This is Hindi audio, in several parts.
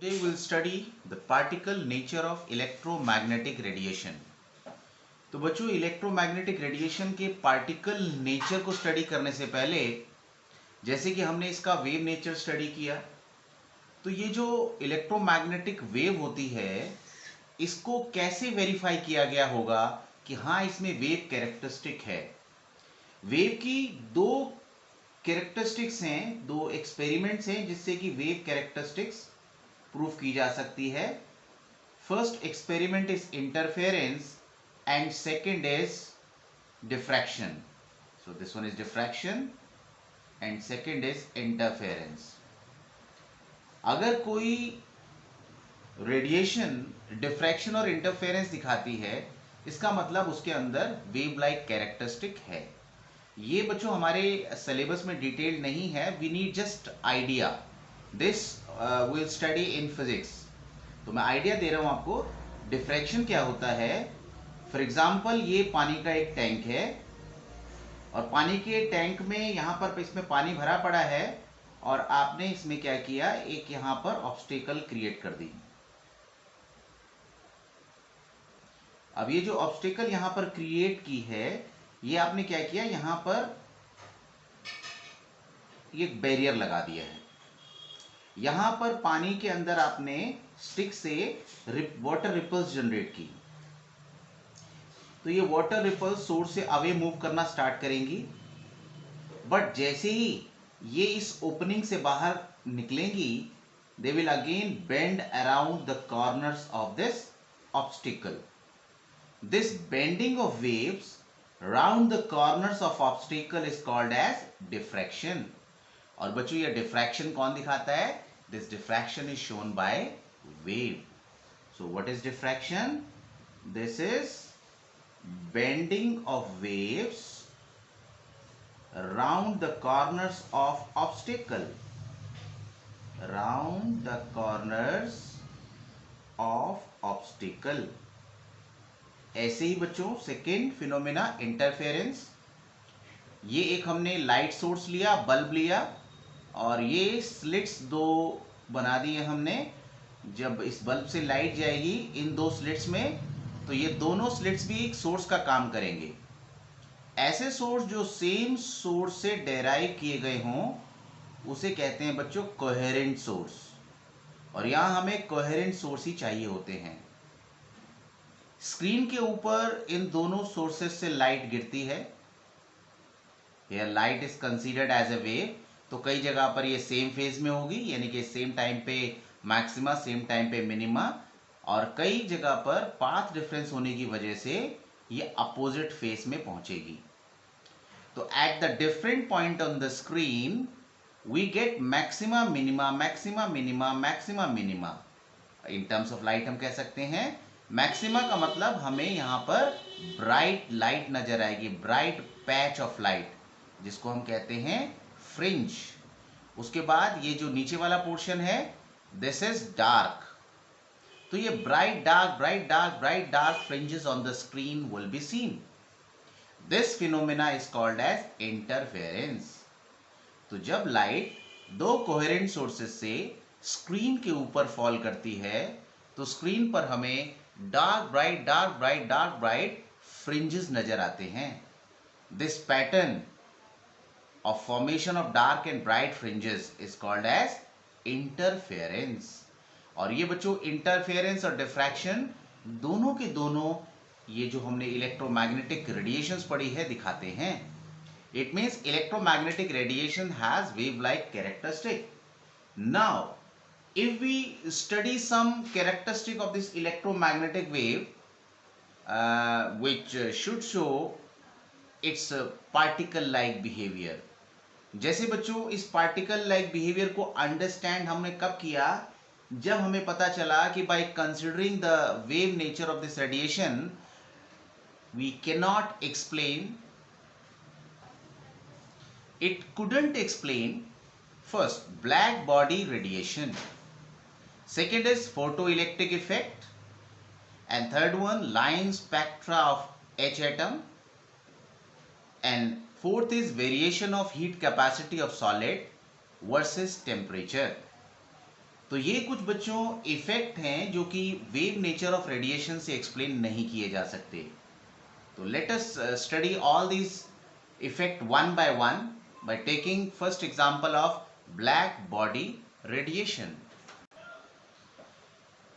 Today we'll study the particle nature of electromagnetic radiation. तो बच्चों इलेक्ट्रोमैग्नेटिक रेडिएशन के पार्टिकल नेचर को स्टडी करने से पहले जैसे कि हमने इसका वेव नेचर स्टडी किया, तो ये जो इलेक्ट्रोमैग्नेटिक वेव होती है इसको कैसे वेरीफाई किया गया होगा कि हाँ इसमें वेव कैरेक्टरिस्टिक है। वेव की दो कैरेक्टरिस्टिक्स हैं, दो एक्सपेरिमेंट्स हैं जिससे कि वेव कैरेक्टरिस्टिक्स प्रूफ की जा सकती है। First experiment is interference and second is diffraction. So this one is diffraction and second is interference. अगर कोई रेडिएशन डिफ्रैक्शन और इंटरफेरेंस दिखाती है इसका मतलब उसके अंदर वेव लाइक कैरेक्टरिस्टिक है। ये बच्चों हमारे सिलेबस में डिटेल नहीं है, we need just idea. This will study in physics. तो मैं आइडिया दे रहा हूं आपको। डिफ्रैक्शन क्या होता है? फॉर एग्जाम्पल ये पानी का एक टैंक है और पानी के टैंक में यहाँ पर इसमें पानी भरा पड़ा है और आपने इसमें क्या किया, एक यहाँ पर ऑब्स्टेकल क्रिएट कर दी। अब ये जो ऑब्स्टेकल यहाँ पर क्रिएट की है ये आपने क्या किया, यहाँ पर ये बैरियर लगा दिया है। यहाँ पर पानी के अंदर आपने स्टिक से वाटर रिपल्स जनरेट की, तो ये वाटर रिपल सोर्स से अवे मूव करना स्टार्ट करेंगी। बट जैसे ही ये इस ओपनिंग से बाहर निकलेंगी they will again bend around the corners of this obstacle. This bending of waves round the corners of obstacle is called as diffraction. और बच्चों ये डिफ्रैक्शन कौन दिखाता है? This diffraction is shown by wave. So what is diffraction? This is bending of waves round the corners of obstacle, round the corners of obstacle। ऐसे ही बच्चों सेकेंड फिनोमेना इंटरफेरेंस। ये एक हमने लाइट सोर्स लिया, बल्ब लिया और ये स्लिट्स दो बना दिए हमने। जब इस बल्ब से लाइट जाएगी इन दो स्लिट्स में तो ये दोनों स्लिट्स भी एक सोर्स का काम करेंगे। ऐसे सोर्स जो सेम सोर्स से डेराइव किए गए हों उसे कहते हैं बच्चों कोहेरेंट सोर्स। और यहां हमें कोहेरेंट सोर्स ही चाहिए होते हैं। स्क्रीन के ऊपर इन दोनों सोर्सेस से लाइट गिरती है। Here light is considered as a wave. तो कई जगह पर ये सेम फेज में होगी, यानी कि सेम टाइम पे मैक्सिमा, सेम टाइम पे मिनिमा, और कई जगह पर पाथ डिफरेंस होने की वजह से ये अपोजिट फेस में पहुंचेगी। तो at the different point on the screen we get maxima minima, maxima minima, maxima minima. In terms of light हम कह सकते हैं मैक्सिमा का मतलब हमें यहाँ पर ब्राइट लाइट नजर आएगी, ब्राइट पैच ऑफ लाइट जिसको हम कहते हैं फ्रिंज। उसके बाद ये जो नीचे वाला पोर्शन है दिस इज डार्क। तो ये bright dark, bright dark, bright dark fringes on the screen will be seen. This phenomena is called as interference. तो जब लाइट दो कोहेरेंट सोर्सेस से स्क्रीन के ऊपर फॉल करती है तो स्क्रीन पर हमें dark bright, dark bright, dark bright fringes नजर आते हैं। This pattern of formation of dark and bright fringes is called as interference। और ये बच्चों इंटरफेरेंस और डिफ्रैक्शन दोनों के दोनों ये जो हमने इलेक्ट्रोमैग्नेटिक रेडिएशंस पढ़ी है दिखाते हैं। It means electromagnetic radiation has wave like characteristic. Now if we study some characteristic of this electromagnetic wave which should show its particle like behavior। जैसे बच्चों इस पार्टिकल लाइक बिहेवियर को अंडरस्टैंड हमने कब किया? जब हमें पता चला कि by considering the wave nature of this radiation we can not explain, it couldn't explain first black body radiation, second is photo electric effect, and third one line spectra of H atom, and fourth is variation of heat capacity of solid versus temperature। तो ये कुछ बच्चों इफेक्ट हैं जो कि वेव नेचर ऑफ रेडिएशन से एक्सप्लेन नहीं किए जा सकते. तो let us study all these effect one by one by taking first example of black body radiation.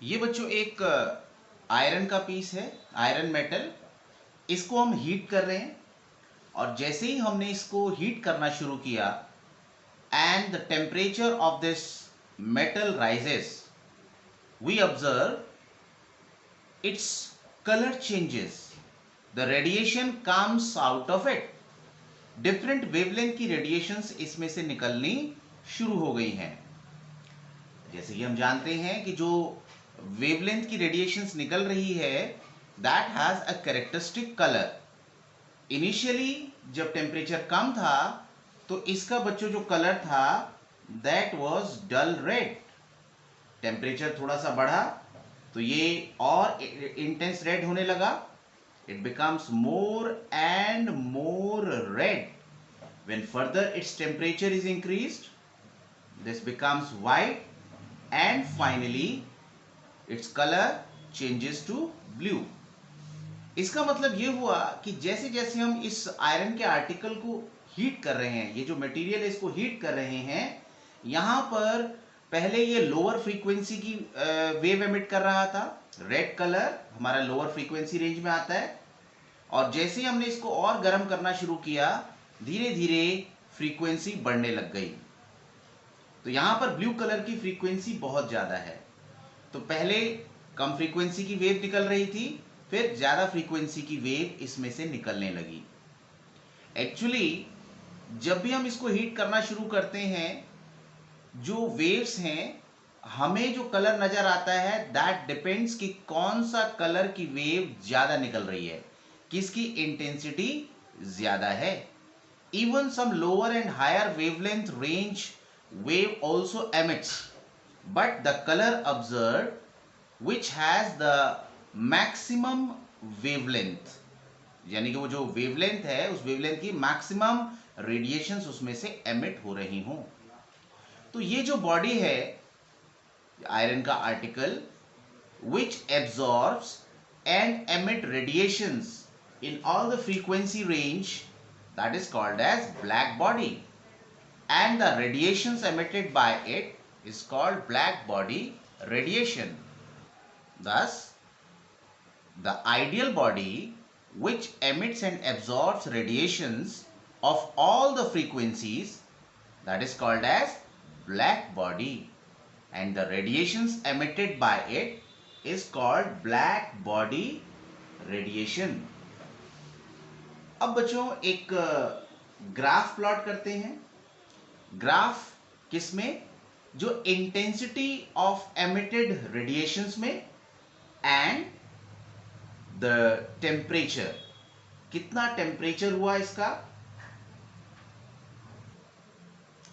ये बच्चों एक आयरन का पीस है, आयरन मेटल. इसको हम हीट कर रहे हैं और जैसे ही हमने इसको हीट करना शुरू किया and the temperature of this metal rises, we observe its color changes. The radiation comes out of it. Different wavelength की रेडिएशंस इसमें से निकलनी शुरू हो गई हैं. जैसे कि हम जानते हैं कि जो वेवलेंथ की रेडिएशंस निकल रही है that has a characteristic colour. Initially जब टेम्परेचर कम था तो इसका बच्चों जो कलर था that was dull red. Temperature थोड़ा सा बढ़ा तो ये और इंटेंस रेड होने लगा. It becomes more and more red. When further its temperature is increased, this becomes white and finally its color changes to blue. इसका मतलब ये हुआ कि जैसे जैसे हम इस आयरन के आर्टिकल को हीट कर रहे हैं, ये जो मटेरियल है इसको हीट कर रहे हैं, यहाँ पर पहले ये लोअर फ्रीक्वेंसी की वेव एमिट कर रहा था. रेड कलर हमारा लोअर फ्रीक्वेंसी रेंज में आता है और जैसे ही हमने इसको और गर्म करना शुरू किया धीरे धीरे फ्रीक्वेंसी बढ़ने लग गई. तो यहां पर ब्लू कलर की फ्रीक्वेंसी बहुत ज्यादा है. तो पहले कम फ्रीक्वेंसी की वेव निकल रही थी, फिर ज्यादा फ्रीक्वेंसी की वेव इसमें से निकलने लगी. एक्चुअली जब भी हम इसको हीट करना शुरू करते हैं, जो वेव्स हैं हमें जो कलर नजर आता है दैट डिपेंड्स कि कौन सा कलर की वेव ज्यादा निकल रही है, किसकी इंटेंसिटी ज्यादा है. Even some lower and higher wavelength range wave also emits, but the colour observe which has the maximum wavelength, यानी कि वो जो वेवलेंथ है उस वेवलेंथ की मैक्सिमम रेडिएशंस उसमें से एमिट हो रही हों. तो ये जो बॉडी है आयरन का article which absorbs and emit radiations in all the frequency range, that is called as black body, and the radiations emitted by it is called black body radiation. Thus the ideal body which emits and absorbs radiations of all the frequencies, that is called as black body, and the radiations emitted by it is called black body radiation. अब बच्चों एक ग्राफ प्लॉट करते हैं. ग्राफ किसमें? जो इंटेंसिटी ऑफ एमिटेड रेडिएशंस में एंड द टेम्परेचर, कितना टेम्परेचर हुआ इसका,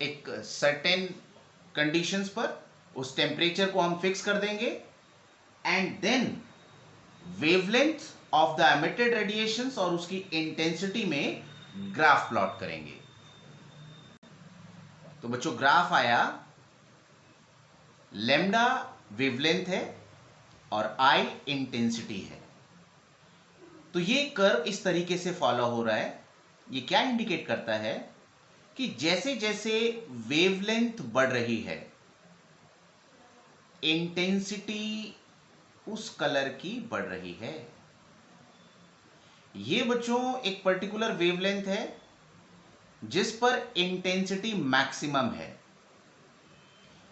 एक सर्टेन कंडीशंस पर उस टेम्परेचर को हम फिक्स कर देंगे and then wavelength of the emitted radiations और उसकी इंटेंसिटी में ग्राफ प्लॉट करेंगे. तो बच्चों ग्राफ आया, लैम्डा वेवलेंथ है और आई इंटेंसिटी है. तो ये कर्व इस तरीके से फॉलो हो रहा है. ये क्या इंडिकेट करता है कि जैसे जैसे वेवलेंथ बढ़ रही है इंटेंसिटी उस कलर की बढ़ रही है. ये बच्चों एक पर्टिकुलर वेवलेंथ है जिस पर इंटेंसिटी मैक्सिमम है.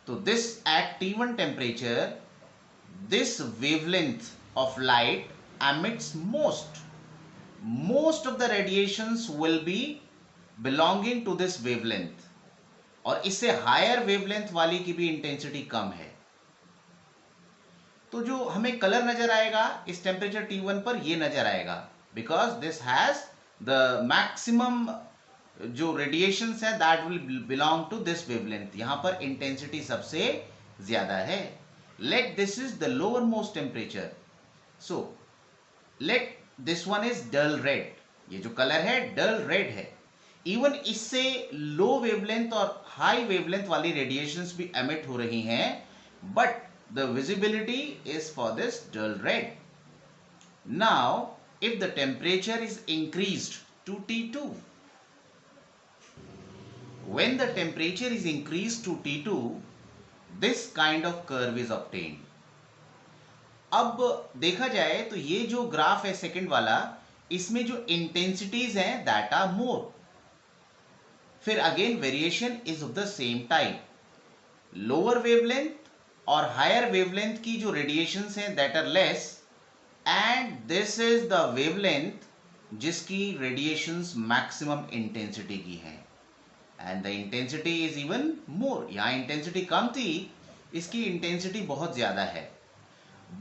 तो this eight T1 temperature this wavelength of light emits most of the radiations will be belonging to this wavelength, और इससे हायर वेवलेंथ वाली की भी इंटेंसिटी कम है. तो जो हमें कलर नजर आएगा इस टेम्परेचर T1 पर ये नजर आएगा because this has the maximum जो रेडिएशंस है that will belong to this wavelength. यहां पर इंटेंसिटी सबसे ज्यादा है. Let this is the lower most temperature. So let this one is dull red. ये जो कलर है डल रेड है. इवन इससे लो वेवलेंथ और हाई वेवलेंथ वाली रेडिएशंस भी एमिट हो रही हैं but the visibility is for this dull red. Now if the temperature is increased to T2, when the temperature is increased to T2, this kind of curve is obtained. अब देखा जाए तो ये जो ग्राफ है सेकंड वाला, इसमें जो इंटेंसिटीज हैं दैट आर मोर. फिर again variation is of the same type. Lower wavelength और हायर वेवलेंथ की जो रेडिएशंस हैं that are less, and this is the wavelength जिसकी रेडिएशंस मैक्सिमम इंटेंसिटी की हैं, and the intensity is even more. यहाँ इंटेंसिटी कम थी, इसकी इंटेंसिटी बहुत ज्यादा है.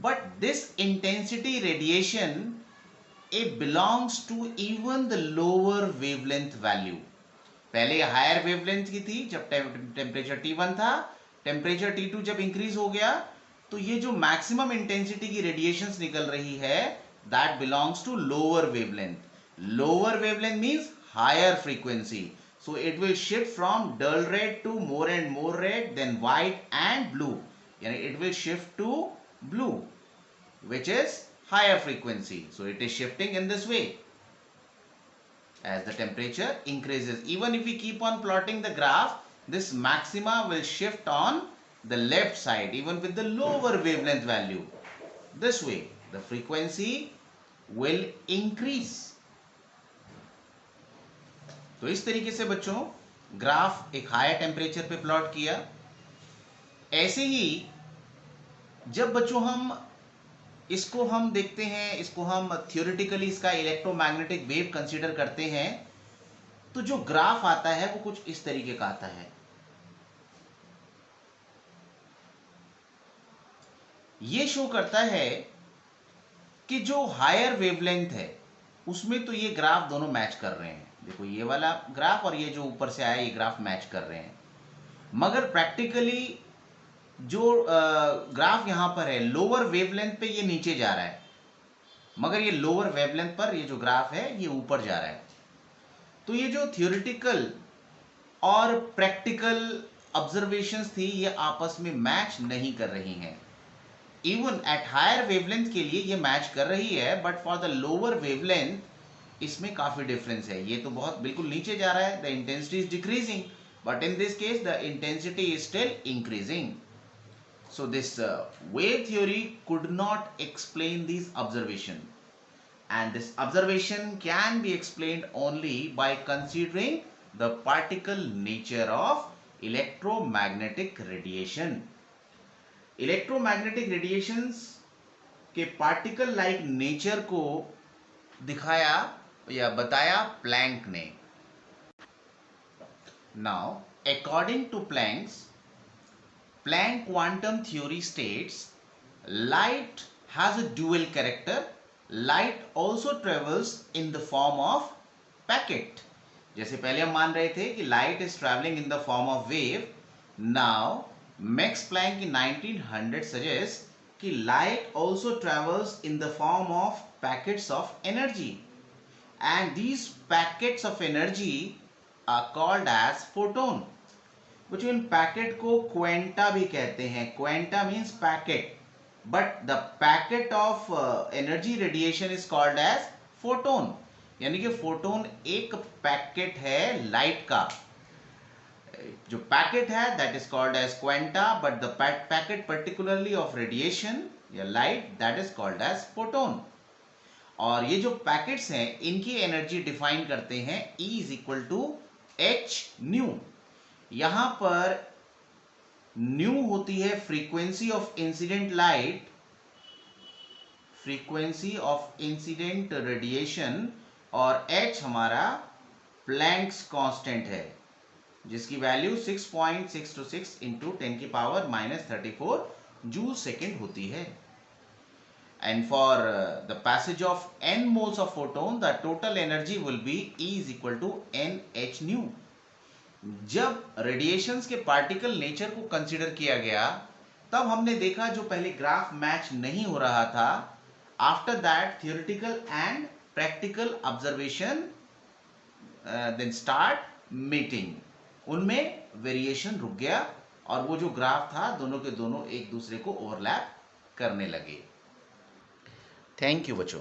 But this intensity radiation, it belongs to even the lower wavelength value. पहले हायर वेवलेंथ की थी जब टेम्परेचर T1 था. टेम्परेचर T2 जब इंक्रीज हो गया तो ये जो मैक्सिमम इंटेंसिटी की रेडिएशंस निकल रही है that belongs to lower wavelength. Lower wavelength means higher frequency. So it will shift from dull red to more and more red, then white and blue. Yani it will shift to blue, which is higher frequency. So it is shifting in this way as the temperature increases. Even if we keep on plotting the graph, this maxima will shift on the left side even with the lower wavelength value. This way the frequency will increase. तो इस तरीके से बच्चों ग्राफ एक हायर टेम्परेचर पे प्लॉट किया. ऐसे ही जब बच्चों इसको हम देखते हैं, इसको हम थियोरेटिकली इसका इलेक्ट्रोमैग्नेटिक वेव कंसीडर करते हैं, तो जो ग्राफ आता है वो कुछ इस तरीके का आता है. ये शो करता है कि जो हायर वेवलेंथ है उसमें तो ये ग्राफ दोनों मैच कर रहे हैं. देखो ये वाला ग्राफ और ये जो ऊपर से आया ये ग्राफ मैच कर रहे हैं. मगर प्रैक्टिकली जो ग्राफ यहां पर है लोअर वेवलेंथ पे ये नीचे जा रहा है, मगर ये लोअर वेवलेंथ पर ये जो ग्राफ है ये ऊपर जा रहा है. तो ये जो थियोरेटिकल और प्रैक्टिकल ऑब्जर्वेशंस थी ये आपस में मैच नहीं कर रही हैं. इवन एट हायर वेवलेंथ के लिए ये मैच कर रही है, but for the lower wavelength इसमें काफी डिफरेंस है. ये तो बहुत बिल्कुल नीचे जा रहा है, the intensity is decreasing, but in this case the intensity is still increasing. So this wave theory could not explain these observation, and this observation can be explained only by considering the particle nature of electromagnetic radiation. Electromagnetic radiations के particle like nature को दिखाया या बताया प्लैंक ने. Now according to Planck quantum theory states light has a dual character. Light also travels in the form of packet. जैसे पहले हम मान रहे थे कि light is traveling in the form of wave. Now Max Planck in 1900 suggests कि light also travels in the form of packets of energy, and these packets of energy are called as photon. बच्चों इन पैकेट को क्वेंटा भी कहते हैं. Quanta means packet, but the packet of energy radiation is called as photon. यानी कि फोटोन एक पैकेट है लाइट का. जो पैकेट है that is called as quanta, but the packet particularly of radiation या light that is called as photon. और ये जो पैकेट्स हैं इनकी एनर्जी डिफाइन करते हैं E is equal to H nu. यहां पर न्यू होती है frequency of incident light, frequency of incident radiation, और h हमारा प्लैंक्स कांस्टेंट है जिसकी वैल्यू 6.626 इंटू 10 की पावर -34 जूल सेकेंड होती है. And for the passage of n moles of photon the total energy will be E is equal to NH nu. जब रेडिएशंस के पार्टिकल नेचर को कंसीडर किया गया तब हमने देखा जो पहले ग्राफ मैच नहीं हो रहा था, after that theoretical and practical observation then start meeting, उनमें वेरिएशन रुक गया और वो जो ग्राफ था दोनों के दोनों एक दूसरे को ओवरलैप करने लगे। थैंक यू बच्चों।